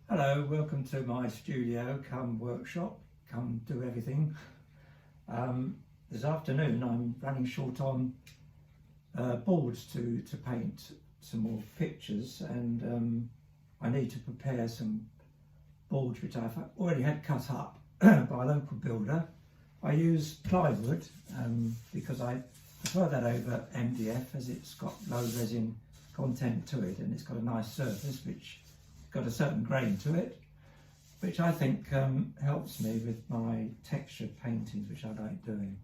Hello, welcome to my studio, come workshop, come do everything. This afternoon I'm running short on boards to paint some more pictures, and I need to prepare some boards which I've already had cut up by a local builder. I use plywood because I prefer that over MDF, as it's got low resin content to it and it's got a nice surface which got a certain grain to it, which I think helps me with my textured paintings, which I like doing.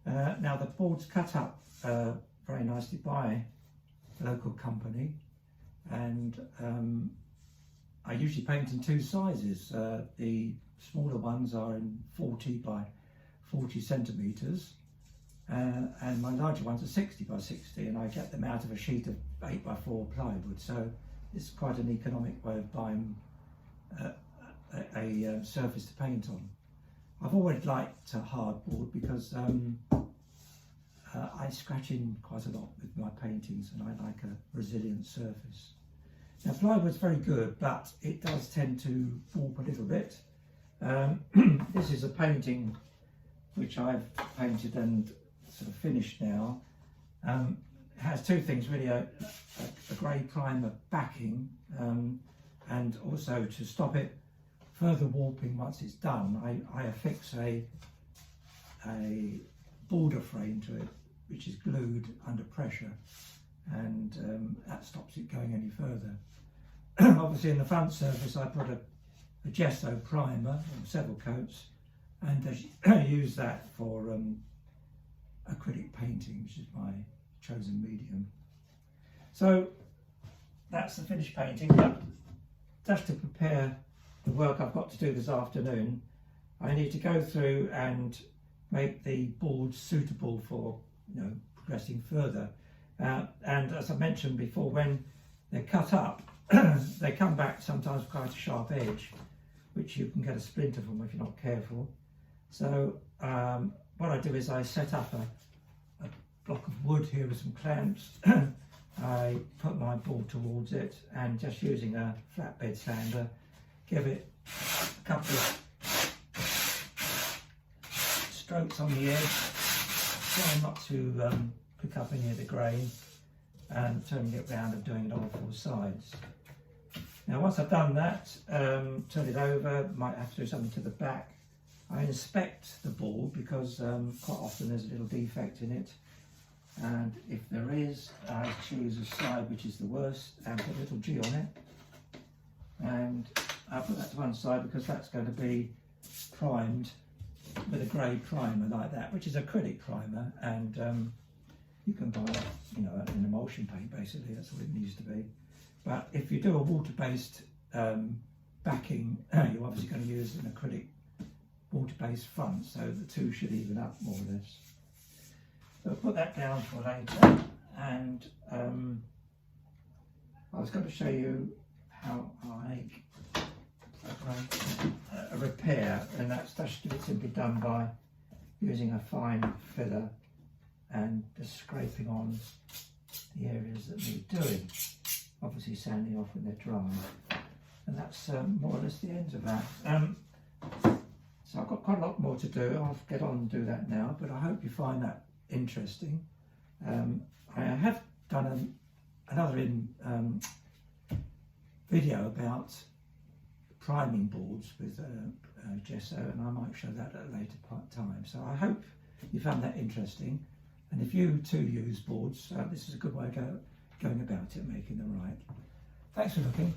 Now the board's cut up very nicely by a local company, and I usually paint in two sizes. The smaller ones are in 40 by 40 centimetres, and my larger ones are 60 by 60, and I get them out of a sheet of 8 by 4 plywood. So it's quite an economic way of buying a surface to paint on. I've always liked hardboard because I scratch in quite a lot with my paintings, and I like a resilient surface. Now plywood's very good, but it does tend to warp a little bit. This is a painting which I've painted and sort of finished now. It has two things really, a grey primer backing, and also to stop it further warping once it's done, I affix a border frame to it which is glued under pressure, and that stops it going any further. Obviously in the front surface I put a gesso primer, or several coats, and I use that for acrylic painting, which is my chosen medium. So that's the finished painting, but just to prepare the work I've got to do this afternoon, I need to go through and make the boards suitable for progressing further. And as I mentioned before, when they're cut up, they come back sometimes with quite a sharp edge, which you can get a splinter from if you're not careful. So what I do is I set up a block of wood here with some clamps. I put my board towards it, and just using a flatbed sander, give it a couple of strokes on the edge, trying not to pick up any of the grain, and turning it round and doing it on all four sides. Now once I've done that, turn it over, might have to do something to the back. I inspect the board because quite often there's a little defect in it, and if there is, I choose a side which is the worst and put a little G on it, and I'll put that to one side because that's going to be primed with a grey primer like that, which is acrylic primer, and you can buy an emulsion paint, basically. That's what it needs to be. But if you do a water-based backing, you're obviously going to use an acrylic water-based front, so the two should even up more or less. So I'll put that down for later, and I was going to show you how I make a repair, and that's just simply done by using a fine filler and just scraping on the areas that need doing, obviously sanding off when they're dry, and that's more or less the end of that. So I've got quite a lot more to do. I'll get on and do that now, but I hope you find that interesting. I have done another video about priming boards with gesso, and I might show that at a later time. So I hope you found that interesting, and if you too use boards, this is a good way of going about it, making them right. Thanks for looking.